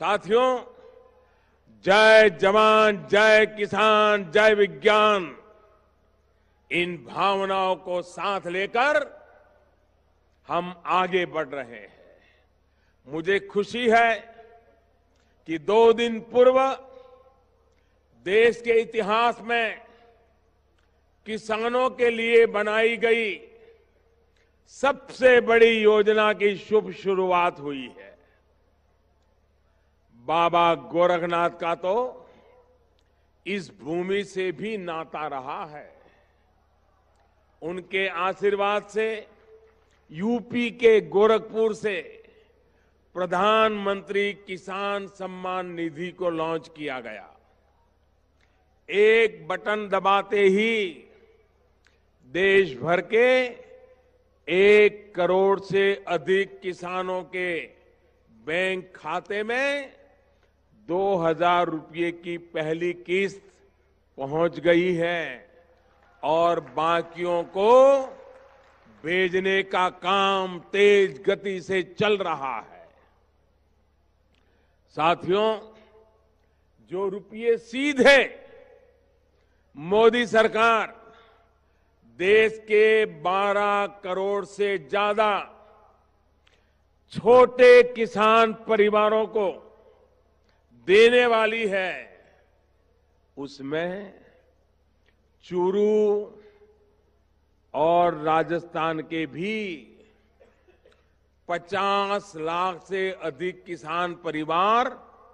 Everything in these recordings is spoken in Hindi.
साथियों, जय जवान, जय किसान, जय विज्ञान, इन भावनाओं को साथ लेकर हम आगे बढ़ रहे हैं। मुझे खुशी है कि 2 दिन पूर्व देश के इतिहास में किसानों के लिए बनाई गई सबसे बड़ी योजना की शुभ शुरुआत हुई है। बाबा गोरखनाथ का तो इस भूमि से भी नाता रहा है। उनके आशीर्वाद से यूपी के गोरखपुर से प्रधानमंत्री किसान सम्मान निधि को लॉन्च किया गया। एक बटन दबाते ही देश भर के 1 करोड़ से अधिक किसानों के बैंक खाते में 2,000 रुपये की पहली किस्त पहुंच गई है और बाकियों को भेजने का काम तेज गति से चल रहा है। साथियों, जो रुपये सीधे मोदी सरकार देश के 12 करोड़ से ज्यादा छोटे किसान परिवारों को देने वाली है, उसमें चूरू और राजस्थान के भी 50 लाख से अधिक किसान परिवार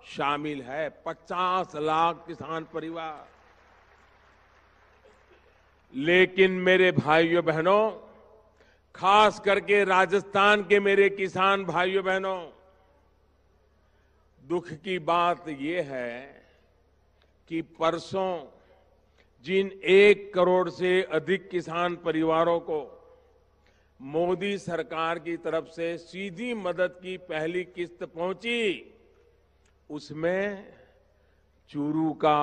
शामिल है। 50 लाख किसान परिवार। लेकिन मेरे भाइयों बहनों, खास करके राजस्थान के मेरे किसान भाइयों बहनों, दुख की बात यह है कि परसों जिन 1 करोड़ से अधिक किसान परिवारों को मोदी सरकार की तरफ से सीधी मदद की पहली किस्त पहुंची, उसमें चूरू का,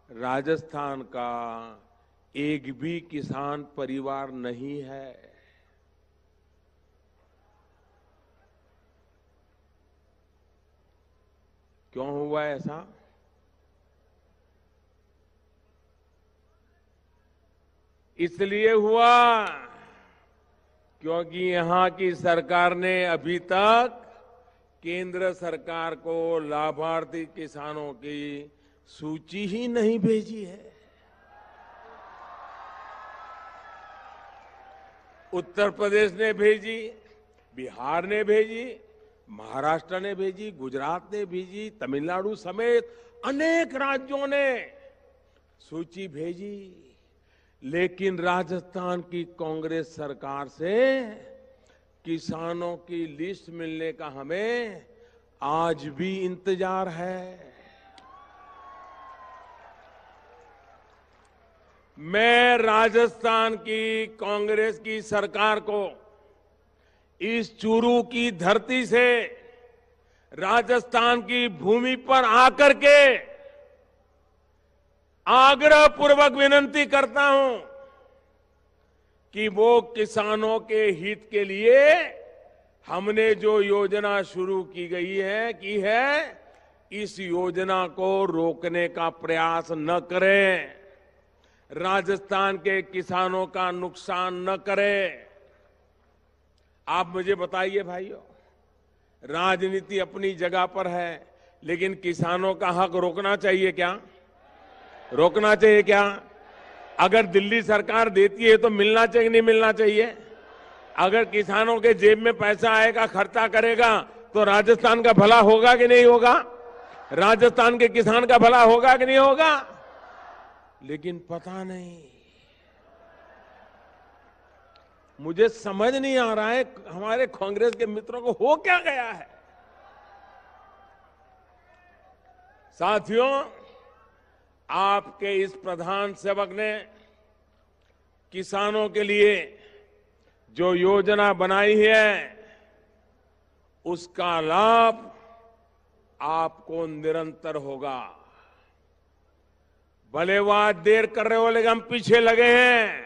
राजस्थान का एक भी किसान परिवार नहीं है। क्यों हुआ ऐसा? इसलिए हुआ क्योंकि यहां की सरकार ने अभी तक केंद्र सरकार को लाभार्थी किसानों की सूची ही नहीं भेजी है। उत्तर प्रदेश ने भेजी, बिहार ने भेजी, महाराष्ट्र ने भेजी, गुजरात ने भेजी, तमिलनाडु समेत अनेक राज्यों ने सूची भेजी, लेकिन राजस्थान की कांग्रेस सरकार से किसानों की लिस्ट मिलने का हमें आज भी इंतजार है। मैं राजस्थान की कांग्रेस की सरकार को इस चूरू की धरती से, राजस्थान की भूमि पर आकर के आग्रह पूर्वक विनती करता हूं कि वो किसानों के हित के लिए हमने जो योजना शुरू की है, इस योजना को रोकने का प्रयास न करें, राजस्थान के किसानों का नुकसान न करें। आप मुझे बताइए भाइयों, राजनीति अपनी जगह पर है, लेकिन किसानों का हक रोकना चाहिए क्या? रोकना चाहिए क्या? अगर दिल्ली सरकार देती है तो मिलना चाहिए, नहीं मिलना चाहिए? अगर किसानों के जेब में पैसा आएगा, खर्चा करेगा, तो राजस्थान का भला होगा कि नहीं होगा? राजस्थान के किसान का भला होगा कि नहीं होगा? लेकिन पता नहीं, मुझे समझ नहीं आ रहा है हमारे कांग्रेस के मित्रों को हो क्या गया है। साथियों, आपके इस प्रधान सेवक ने किसानों के लिए जो योजना बनाई है, उसका लाभ आपको निरंतर होगा। भले वो आज देर कर रहे हो, लेकिन हम पीछे लगे हैं,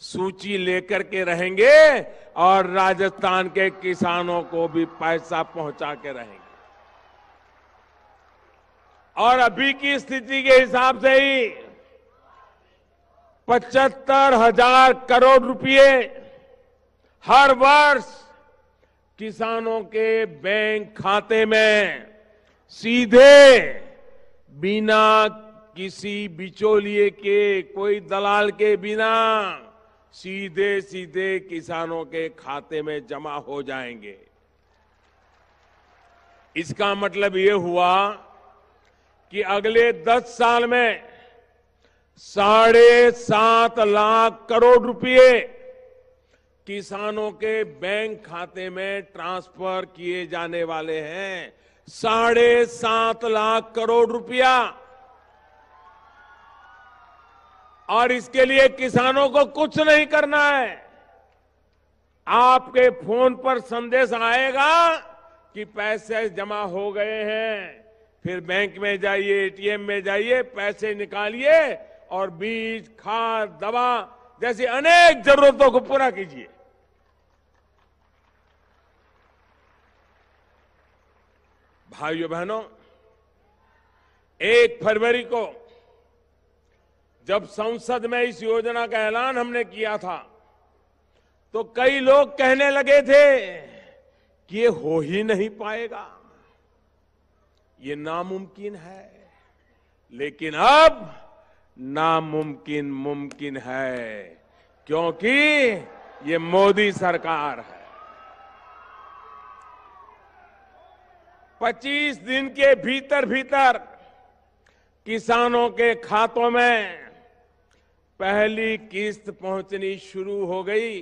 सूची लेकर के रहेंगे और राजस्थान के किसानों को भी पैसा पहुंचा के रहेंगे। और अभी की स्थिति के हिसाब से ही 75,000 करोड़ रुपए हर वर्ष किसानों के बैंक खाते में सीधे बिना किसी बिचौलिए के, कोई दलाल के बिना सीधे सीधे किसानों के खाते में जमा हो जाएंगे। इसका मतलब ये हुआ कि अगले 10 साल में 7.5 लाख करोड़ रुपए किसानों के बैंक खाते में ट्रांसफर किए जाने वाले हैं। 7.5 लाख करोड़ रुपया। और इसके लिए किसानों को कुछ नहीं करना है। आपके फोन पर संदेश आएगा कि पैसे जमा हो गए हैं, फिर बैंक में जाइए, एटीएम में जाइए, पैसे निकालिए और बीज, खाद, दवा जैसी अनेक जरूरतों को पूरा कीजिए। भाइयों बहनों, 1 फरवरी को जब संसद में इस योजना का ऐलान हमने किया था तो कई लोग कहने लगे थे कि ये हो ही नहीं पाएगा, ये नामुमकिन है। लेकिन अब नामुमकिन मुमकिन है, क्योंकि ये मोदी सरकार है। 25 दिन के भीतर भीतर किसानों के खातों में पहली किस्त पहुंचनी शुरू हो गई।